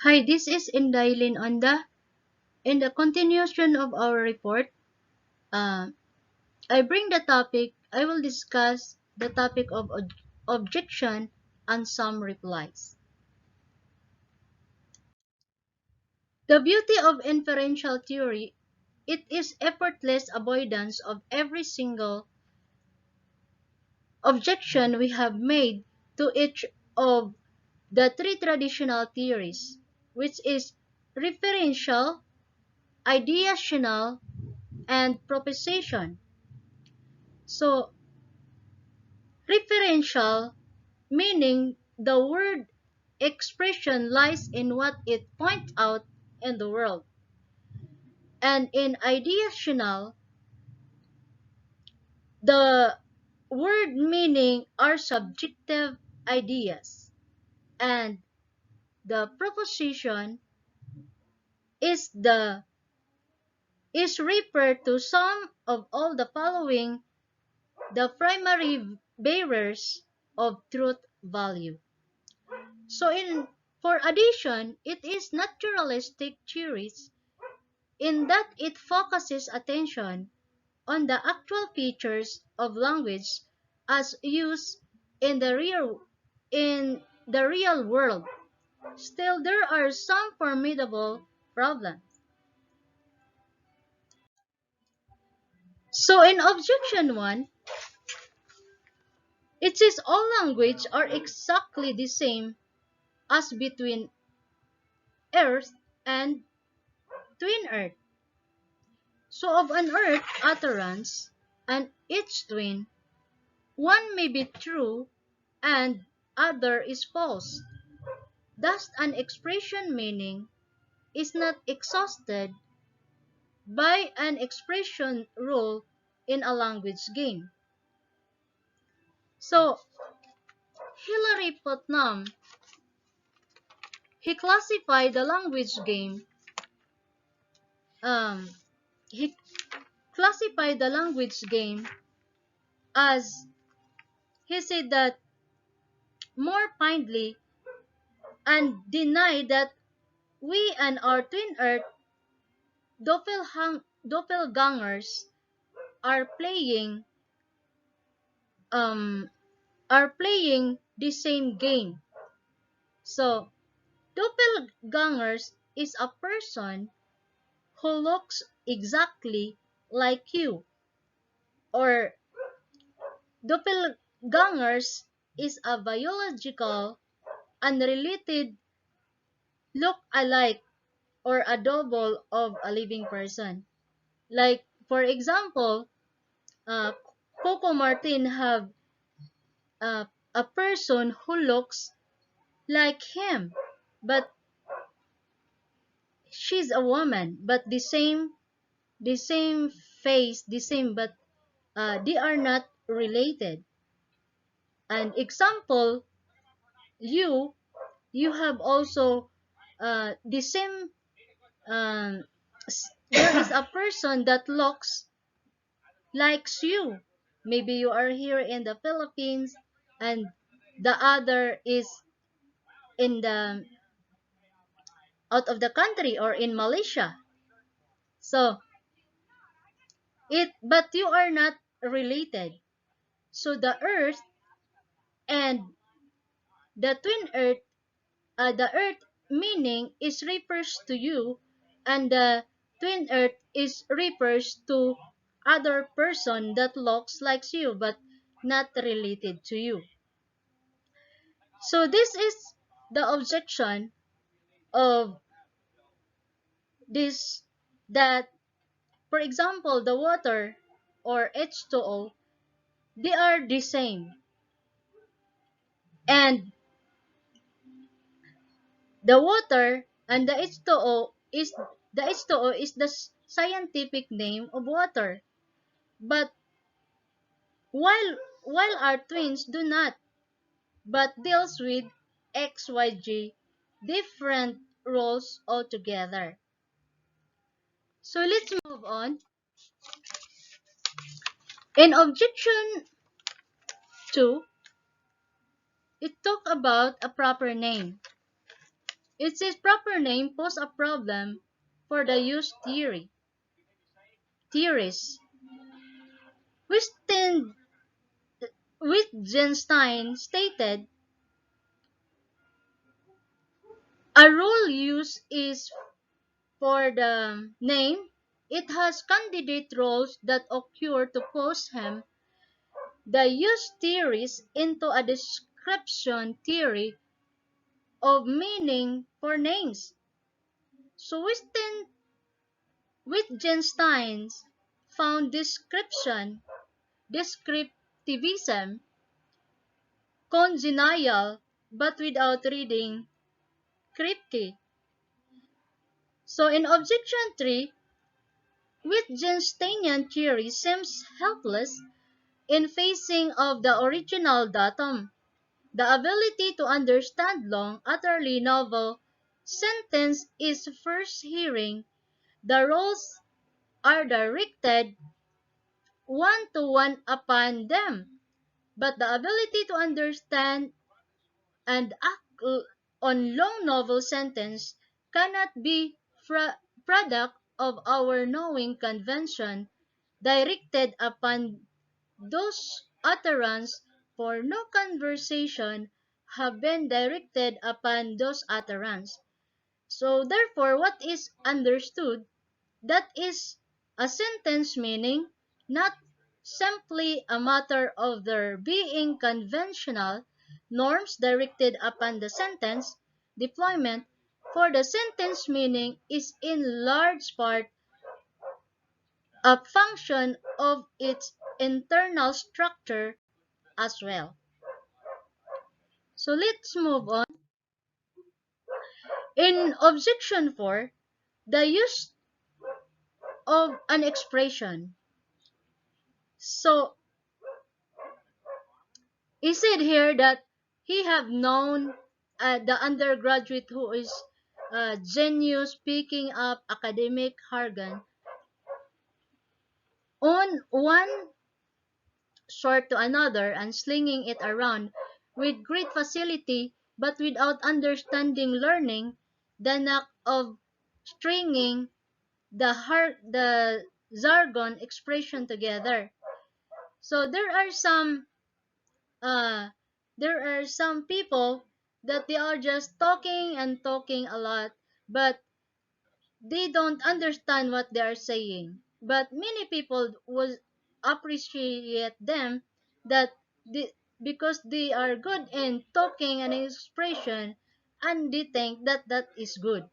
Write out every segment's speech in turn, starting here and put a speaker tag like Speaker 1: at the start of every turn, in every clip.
Speaker 1: Hi, this is Indailin on in the continuation of our report. Uh, I bring the topic. I will discuss the topic of objection and some replies. The beauty of inferential theory, it is effortless avoidance of every single objection we have made to each of the three traditional theories, which is referential, ideational, and proposition. So, referential, meaning the word expression lies in what it points out in the world. And in ideational, the word meaning are subjective ideas. And the proposition is the is referred to some of all the following the primary bearers of truth value. So in for addition, it is naturalistic theories in that it focuses attention on the actual features of language as used in the real world. Still, there are some formidable problems. So in objection 1, it says all language are exactly the same as between Earth and twin Earth. So of an Earth utterance and its twin, one may be true and other is false. Thus an expression meaning is not exhausted by an expression rule in a language game. So Hilary Putnam, he classified the language game um, he classified the language game as he said that more kindly and denied that we and our twin earth doppelgangers are playing um are playing the same game. So doppelgangers is a person who looks exactly like you, or doppelgangers is a biological unrelated look alike or a double of a living person. Like for example, uh, Coco Martin have uh, a person who looks like him, but she's a woman, but the same face, the same, but they are not related. An example, you you have also the same. There is a person that looks like you. Maybe you are here in the Philippines, and the other is in the out of the country or in Malaysia. So but you are not related. So the Earth and the twin Earth, the Earth meaning is refers to you, and the twin Earth is refers to other person that looks like you but not related to you. So this is the objection of this, that for example the water or H2O, they are the same, and the water and the H2O is the scientific name of water. But while our twins do not, but deals with XYG different roles altogether. So let's move on. In objection 2, it talk about a proper name. Its proper name poses a problem for the use theorists. Wittgen- Wittgenstein stated, a rule use is for the name. It has candidate roles that occur to pose him. The use theories into a description theory of meaning for names. So Wittgenstein found descriptivism, congenial, but without reading Kripke. So in objection 3, Wittgensteinian theory seems helpless in facing of the original datum. The ability to understand long, utterly novel sentence is first hearing. The roles are directed one to one upon them, but the ability to understand and act on long novel sentence cannot be product of our knowing convention directed upon those utterance, for no conversation have been directed upon those utterance. So therefore what is understood, that is a sentence meaning, not simply a matter of there being conventional norms directed upon the sentence deployment, for the sentence meaning is in large part a function of its internal structure as well. So let's move on. In objection 4, the use of an expression. So is it here that he have known the undergraduate who is genius picking up academic jargon on one short to another and slinging it around with great facility but without understanding learning the knack of stringing the jargon expression together. So uh there are some people that they are just talking and talking a lot, but they don't understand what they are saying. But many people will appreciate them that they, because they are good in talking and expression, and they think that that is good.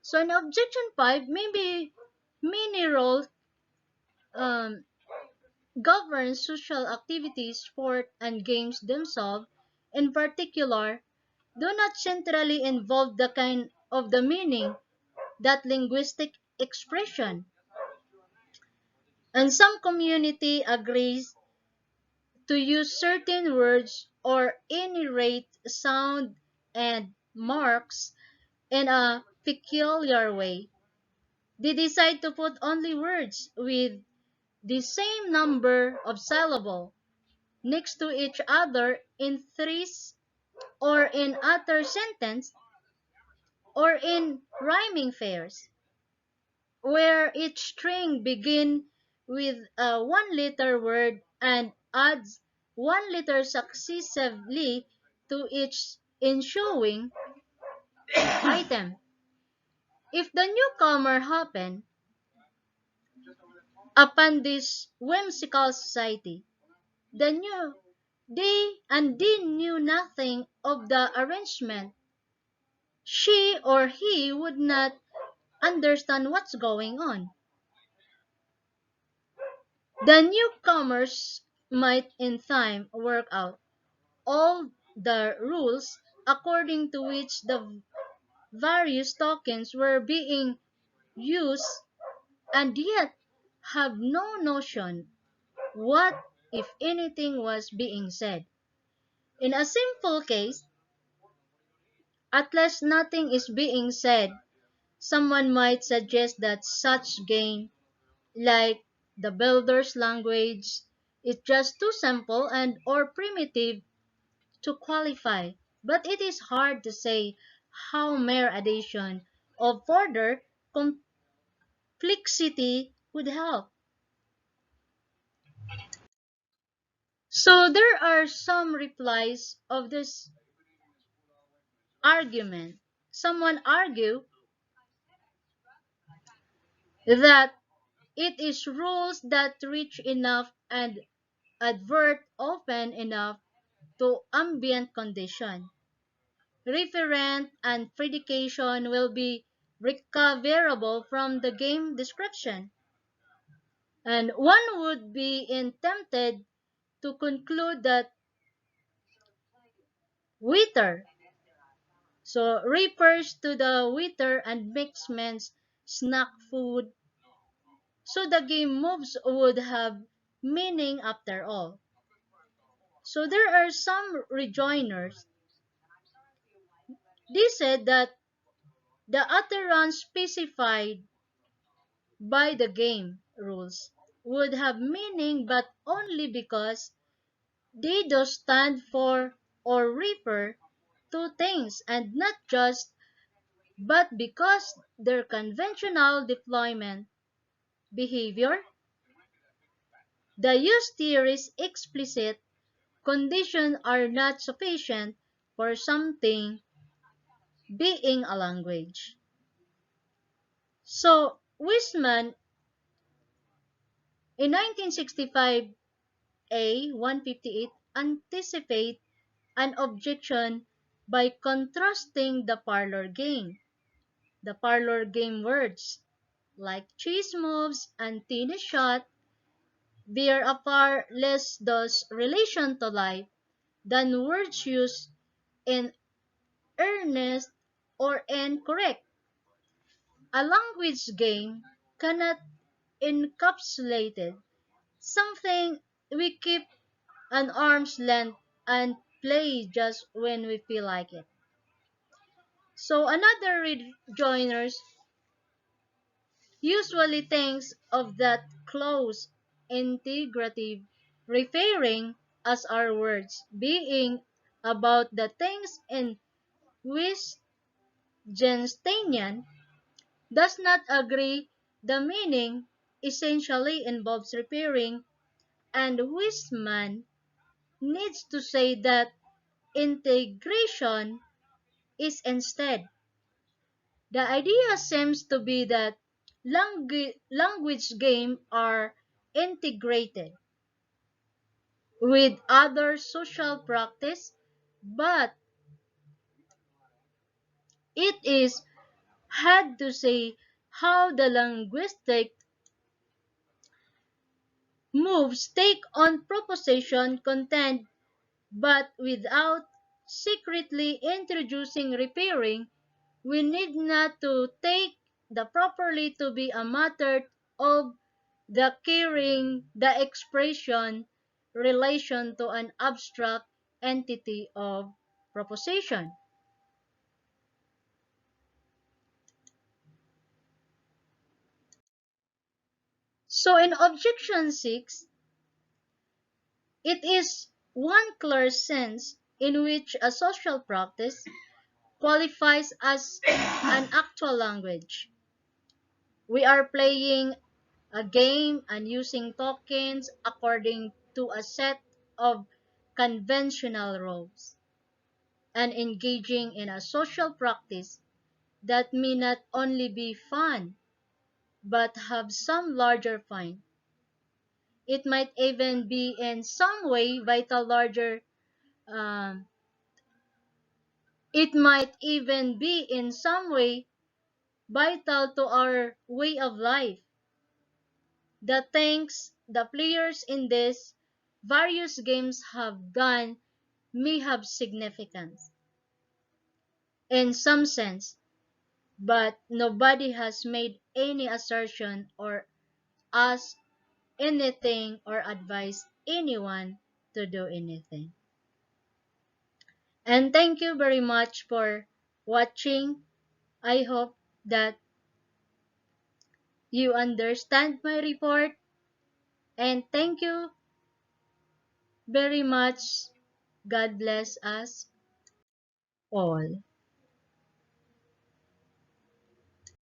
Speaker 1: So in objection 5, maybe many roles um, govern social activities, sport, and games themselves, in particular, do not centrally involve the kind of the meaning that linguistic expression. And some community agrees to use certain words or any rate sound and marks in a peculiar way. They decide to put only words with the same number of syllable next to each other in threes or in utter sentence or in rhyming pairs, where each string begin with a one-letter word and adds one letter successively to each ensuing item. If the newcomer happened upon this whimsical society, the new they knew nothing of the arrangement, she or he would not understand what's going on. The newcomers might in time work out all the rules according to which the various tokens were being used and yet have no notion what, if anything, was being said. In a simple case, at least nothing is being said. Someone might suggest that such game, like the builder's language, is just too simple and or primitive to qualify. But it is hard to say how mere addition of further complexity would help. So there are some replies of this argument. Someone argue that it is rules that reach enough and advert often enough to ambient condition. Referent and predication will be recoverable from the game description. And one would be tempted to conclude that waiter so refers to the waiter and makes men's snack food. So the game moves would have meaning after all. So there are some rejoiners. They said that the utterance specified by the game rules would have meaning but only because they do stand for or refer to things and not just but because their conventional deployment behavior, the use theory's explicit conditions are not sufficient for something being a language. So Wiseman in 1965 A 158 anticipate an objection by contrasting the parlor game words like cheese moves and tennis shot bear a far less thus relation to life than words used in earnest or incorrect. A language game cannot encapsulate something we keep an arm's length and play just when we feel like it. So another rejoiners usually thinks of that close integrative referring as our words being about the things in Wittgensteinian does not agree. The meaning essentially involves referring, and Wiseman needs to say that integration is instead. The idea seems to be that language games are integrated with other social practice, but it is hard to say how the linguistic moves take on proposition content, but without secretly introducing repairing, we need not to take the properly to be a matter of the carrying the expression relation to an abstract entity of proposition. So in objection 6, it is one clear sense in which a social practice qualifies as an actual language. We are playing a game and using tokens according to a set of conventional rules and engaging in a social practice that may not only be fun but have some larger point. It might even be in some way vital larger um, it might even be in some way vital to our way of life. The things the players in these various games have done may have significance in some sense, but nobody has made any assertion or asked anything or advised anyone to do anything. And thank you very much for watching. I hope that you understand my report, and thank you very much. God bless us all.